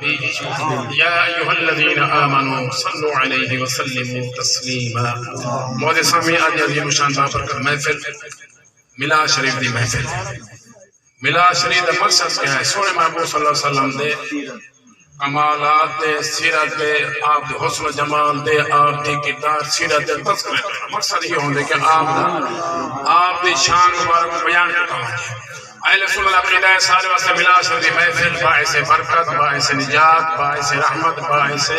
یا ایھا الذین آمنوا صلوا علیہ وسلموا تسلیما۔ موعد سامی آج عظیم شان بابرکت محفل میلاد شریف دی محفل۔ میلاد شریف دا مقصد کیا ہے؟ سونے محبوب صلی اللہ علیہ وسلم دے کمالات دے، سیرت دے، آپ دے حسن و جمال دے، آپ دے کردار سیرت دے تذکرے دے۔ مقصد یہ ہوندے کہ آپ دی شان مبارک بیان کرتا ہوں۔ اہل سنت عقیدہ ہے سارے واسطے میلاد شریف دی محفل باعث برکت، باعث نجات، باعث رحمت، باعث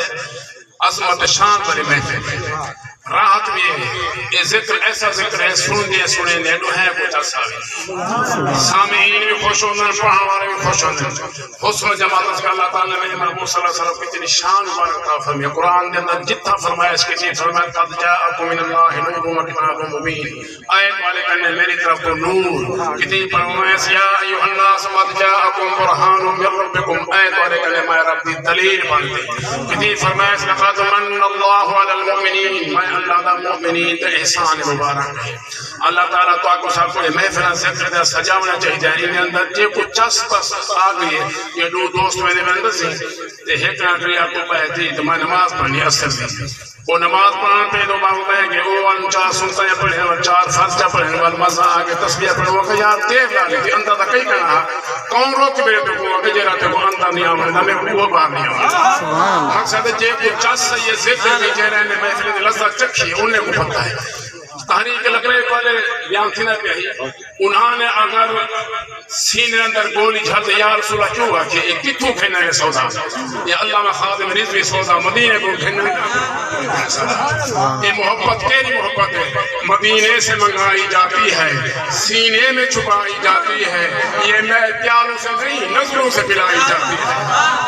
عظمت شان والی محفل ہے۔ راحت بھی ہے، یہ ذکر ایسا ذکر ہے سنیں دے دو ہے کچھ اثر سامعین بھی خوش ہوندے، پڑھنے والے بھی خوش ہوندے۔ حسن و جمال کا اللہ تعالیٰ نے محبوب صلی اللہ علیہ وسلم کی اتنی شان مبارک عطا فرمائی۔ قرآن کے اندر جتنا فرمایا اس کی چیز فرمایا قد جاءکم من اللہ نور و کتاب مبین۔ آیت والے کہنے میری طرف تو نور کتنی فرمایا یا ایھا الناس قد جاءکم برہان من ربکم۔ آیت والے کہنے میں رب دی دلیل بانتے کتنی فرمایا لقد من اللہ علی المؤمنین، اللہ دا مومنین تے احسان مبارک ہے۔ اللہ تعالیٰ تو آکو سب کو محفلہ ذکر دے سجاونا چاہیے۔ انہیں اندر جے کو چس پس آگئی ہے، یہ دو دوست میں نے اندر سے تے ایک ناٹری آپ کو پہتی تو میں نماز پڑھنی اثر دی۔ وہ نماز پڑھنے پہ دو باہو کہے کہ وہ ان چار سنتا یا پڑھیں اور چار فرض جا پڑھیں والمزہ آگے تسبیح پڑھیں وہ کہ یار تیز لالی تھی اندر تک کئی کہنا کون روک میرے تو کو کہ جیرا تے کو اندر نہیں آمد ہمیں وہ باہر نہیں آمد۔ مقصد جے کو چس یہ ذکر کی جیرے نے محفلی نے لذت چکھی انہیں کو پتہ ہے۔ تحریک لگنے والے بیان تھی نہ پہی انہوں نے اگر سینے اندر گولی جھلتے یا رسول اللہ کیوں گا کہ ایک کتوں کھینا ہے سودا یا علامہ خادم رضوی سودا مدینے کو کھینا یہ محبت کیری محبت ہے، مدینے سے منگائی جاتی ہے، سینے میں چھپائی جاتی ہے، یہ میں پیالوں سے نہیں نظروں سے پلائی جاتی ہے۔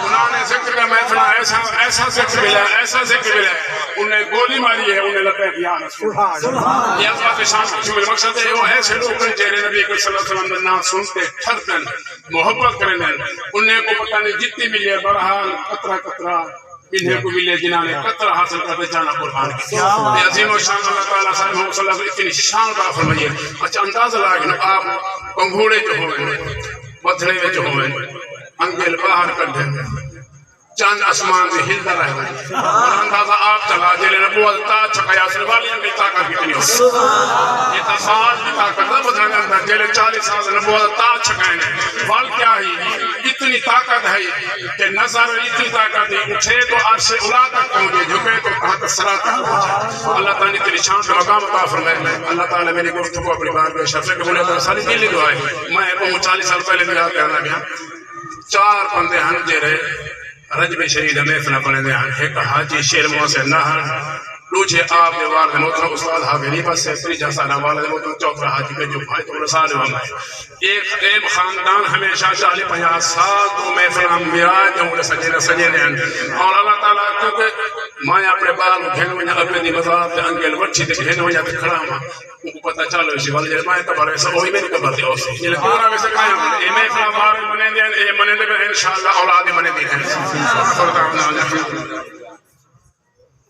انہوں نے ذکر کا محفلہ ایسا ذکر ملا، ایسا ذکر ملا، انہیں گولی ماری ہے، انہیں لگتا ہے یا رسول اللہ۔ یہ ازبات شان کی مقصد ہے وہ ایسے لوگ ہیں جہرے نبی صلی اللہ علیہ وسلم نے نام سنتے ٹھرکن محبت کرنے انہیں کو پتہ نہیں جتنی ملے برحال قطرہ قطرہ انہیں کو ملے جنہوں نے قطرہ حاصل کرتے جانا قربان کی۔ یہ عظیم و شان اللہ تعالیٰ صلی اللہ علیہ وسلم اتنی شان کا فرمائیے۔ اچھا اندازہ لگا کہ آپ پنگھوڑے جو ہوئے پتھرے میں جو ہوئے انگل باہر کر دیں چاند اسمان سے ہلتا رہے گا اور اندازہ آپ چلا جلے نبوت تا چھکایا سن والی انگل طاقت کتنی ہو یہ تسال کی طاقت ہے بدرنگ اندر جلے 40 سال نبوت تا چھکائیں وال کیا ہی اتنی طاقت ہے کہ نظر اتنی طاقت ہے اٹھے تو عرش اولا تک پہنچے جھکے تو تحت سرا تک پہنچے۔ اللہ تعالیٰ نے تیری شان کا مقام عطا فرمائے۔ اللہ تعالیٰ میری گفتگو اپنی بار میں شفیع کے بولے تو ساری دل دعائے میں 40 سال پہلے بھی یاد کرنا گیا 4 بندے ہن جے رہے رجب شہید محفلہ پڑھنے دے ہیں ایک حاجی شیر موسیٰ نہر دوجھے آپ دیوار دے محترم استاد حاویلی بس سے تریجہ سالہ والد محترم چوکرہ حاجی کے جو بھائی تو رسال وہاں ہے ایک خاندان ہمیشہ 40-50 سال تو محفلہ میراج جہوں سجے ہیں اور اللہ تعالیٰ کیونکہ ماں اپنے بال گھن ہوئے اپنے دی مذاب دے انگل وچھی دے گھن ہوئے تے کھڑا ہوا ان کو پتہ چالو اسی والے جائے ماں قبر ویسا وہی میری قبر دے اوسے یہ لکورا ویسا کھایا ہوں یہ محفلہ بار منے دیں یہ منے دیں انشاءاللہ اولاد منے دیں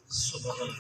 سبحان اللہ